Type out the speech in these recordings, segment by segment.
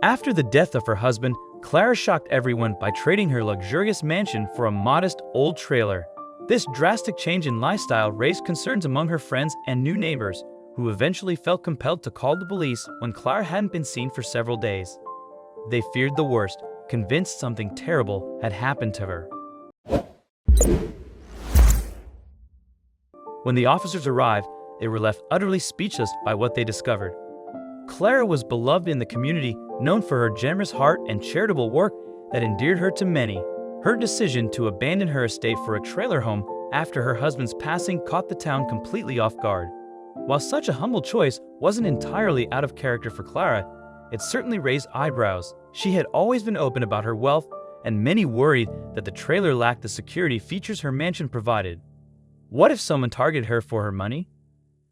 After the death of her husband, Clara shocked everyone by trading her luxurious mansion for a modest old trailer. This drastic change in lifestyle raised concerns among her friends and new neighbors, who eventually felt compelled to call the police when Clara hadn't been seen for several days. They feared the worst, convinced something terrible had happened to her. When the officers arrived, they were left utterly speechless by what they discovered. Clara was beloved in the community, known for her generous heart and charitable work that endeared her to many. Her decision to abandon her estate for a trailer home after her husband's passing caught the town completely off guard. While such a humble choice wasn't entirely out of character for Clara, it certainly raised eyebrows. She had always been open about her wealth, and many worried that the trailer lacked the security features her mansion provided. What if someone targeted her for her money?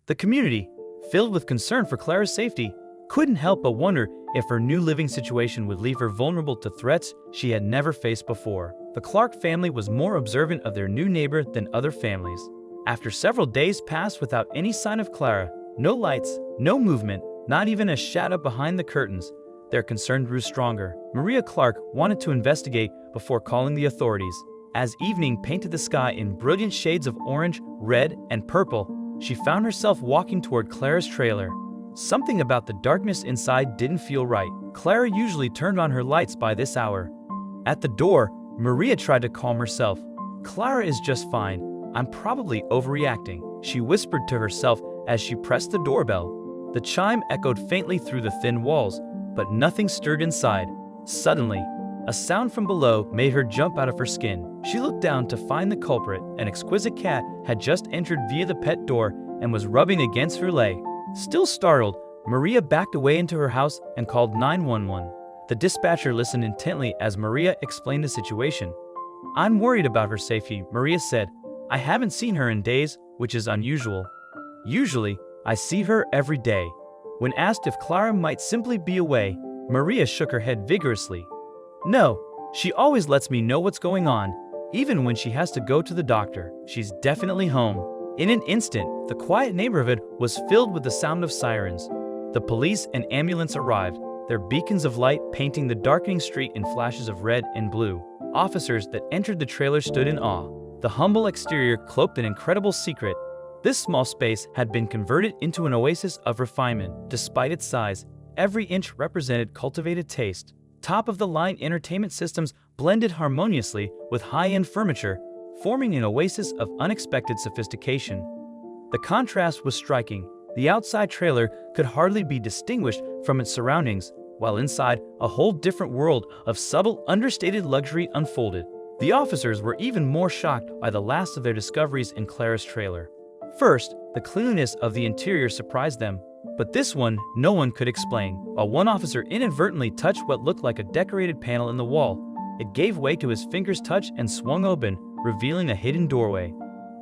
The community, filled with concern for Clara's safety, couldn't help but wonder if her new living situation would leave her vulnerable to threats she had never faced before. The Clark family was more observant of their new neighbor than other families. After several days passed without any sign of Clara, no lights, no movement, not even a shadow behind the curtains, their concern grew stronger. Maria Clark wanted to investigate before calling the authorities. As evening painted the sky in brilliant shades of orange, red, and purple, she found herself walking toward Clara's trailer. Something about the darkness inside didn't feel right. Clara usually turned on her lights by this hour. At the door, Maria tried to calm herself. "Clara is just fine. I'm probably overreacting," she whispered to herself as she pressed the doorbell. The chime echoed faintly through the thin walls, but nothing stirred inside. Suddenly, a sound from below made her jump out of her skin. She looked down to find the culprit. An exquisite cat had just entered via the pet door and was rubbing against her leg. Still startled, Maria backed away into her house and called 911. The dispatcher listened intently as Maria explained the situation. "I'm worried about her safety," Maria said. "I haven't seen her in days, which is unusual. Usually, I see her every day." When asked if Clara might simply be away, Maria shook her head vigorously. "No, she always lets me know what's going on, even when she has to go to the doctor. She's definitely home." In an instant, the quiet neighborhood was filled with the sound of sirens. The police and ambulance arrived, their beacons of light painting the darkening street in flashes of red and blue. Officers that entered the trailer stood in awe. The humble exterior cloaked an incredible secret. This small space had been converted into an oasis of refinement. Despite its size, every inch represented cultivated taste. Top-of-the-line entertainment systems blended harmoniously with high-end furniture, forming an oasis of unexpected sophistication. The contrast was striking. The outside trailer could hardly be distinguished from its surroundings, while inside, a whole different world of subtle, understated luxury unfolded. The officers were even more shocked by the last of their discoveries in Clara's trailer. First, the cleanliness of the interior surprised them, but this one no one could explain. While one officer inadvertently touched what looked like a decorated panel in the wall, it gave way to his finger's touch and swung open, revealing a hidden doorway.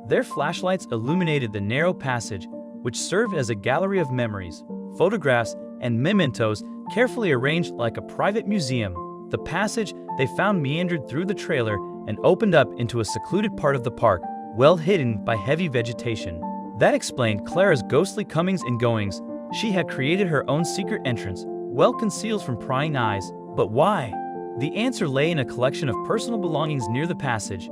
Their flashlights illuminated the narrow passage, which served as a gallery of memories, photographs, and mementos carefully arranged like a private museum. The passage they found meandered through the trailer and opened up into a secluded part of the park, well hidden by heavy vegetation. That explained Clara's ghostly comings and goings. She had created her own secret entrance, well concealed from prying eyes. But why? The answer lay in a collection of personal belongings near the passage.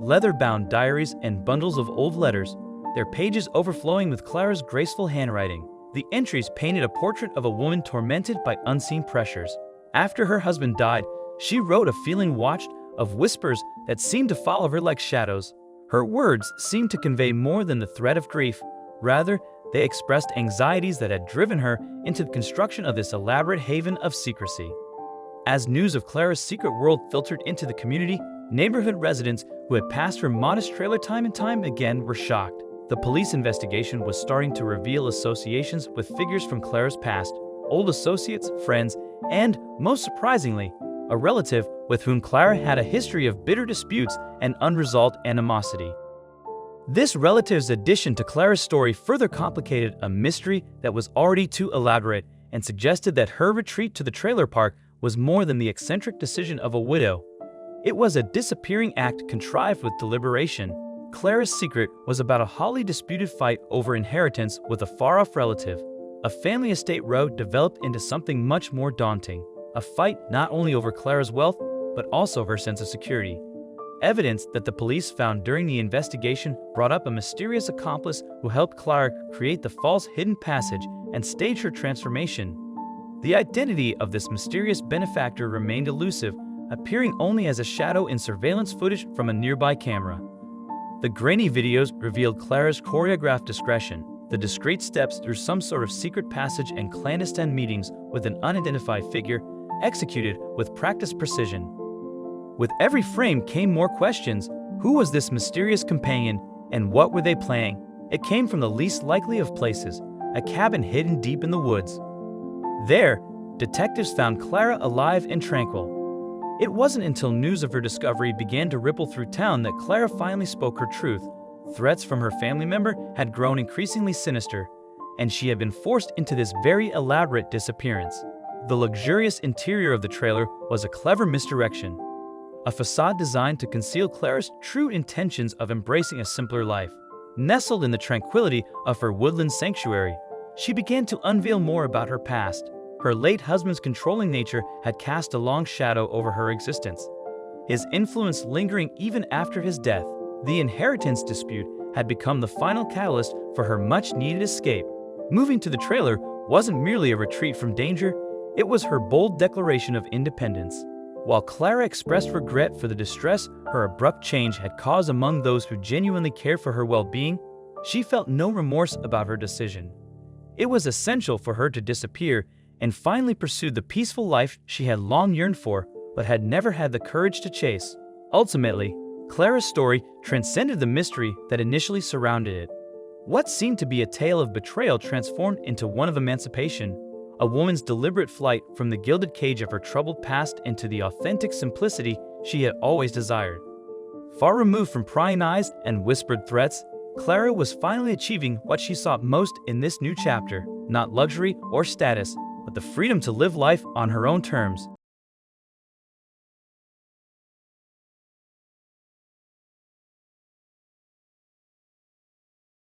Leather-bound diaries and bundles of old letters, their pages overflowing with Clara's graceful handwriting. The entries painted a portrait of a woman tormented by unseen pressures. After her husband died, she wrote of feeling watched, of whispers that seemed to follow her like shadows. Her words seemed to convey more than the threat of grief. Rather, they expressed anxieties that had driven her into the construction of this elaborate haven of secrecy. As news of Clara's secret world filtered into the community, neighborhood residents who had passed her modest trailer time and time again were shocked. The police investigation was starting to reveal associations with figures from Clara's past, old associates, friends, and, most surprisingly, a relative with whom Clara had a history of bitter disputes and unresolved animosity. This relative's addition to Clara's story further complicated a mystery that was already too elaborate and suggested that her retreat to the trailer park was more than the eccentric decision of a widow. It was a disappearing act contrived with deliberation. Clara's secret was about a hotly disputed fight over inheritance with a far-off relative. A family estate row developed into something much more daunting. a fight not only over Clara's wealth, but also her sense of security. Evidence that the police found during the investigation brought up a mysterious accomplice who helped Clara create the false hidden passage and stage her transformation. The identity of this mysterious benefactor remained elusive, appearing only as a shadow in surveillance footage from a nearby camera. The grainy videos revealed Clara's choreographed discretion, the discreet steps through some sort of secret passage and clandestine meetings with an unidentified figure, executed with practiced precision. With every frame came more questions. Who was this mysterious companion, and what were they planning? It came from the least likely of places, a cabin hidden deep in the woods. There, detectives found Clara alive and tranquil. It wasn't until news of her discovery began to ripple through town that Clara finally spoke her truth. Threats from her family member had grown increasingly sinister, and she had been forced into this very elaborate disappearance. The luxurious interior of the trailer was a clever misdirection, a facade designed to conceal Clara's true intentions of embracing a simpler life. Nestled in the tranquility of her woodland sanctuary, she began to unveil more about her past. Her late husband's controlling nature had cast a long shadow over her existence, his influence lingering even after his death. The inheritance dispute had become the final catalyst for her much-needed escape. Moving to the trailer wasn't merely a retreat from danger, it was her bold declaration of independence. While Clara expressed regret for the distress her abrupt change had caused among those who genuinely cared for her well-being, she felt no remorse about her decision. It was essential for her to disappear and finally pursue the peaceful life she had long yearned for, but had never had the courage to chase. Ultimately, Clara's story transcended the mystery that initially surrounded it. What seemed to be a tale of betrayal transformed into one of emancipation, a woman's deliberate flight from the gilded cage of her troubled past into the authentic simplicity she had always desired. Far removed from prying eyes and whispered threats, Clara was finally achieving what she sought most in this new chapter, not luxury or status, but the freedom to live life on her own terms.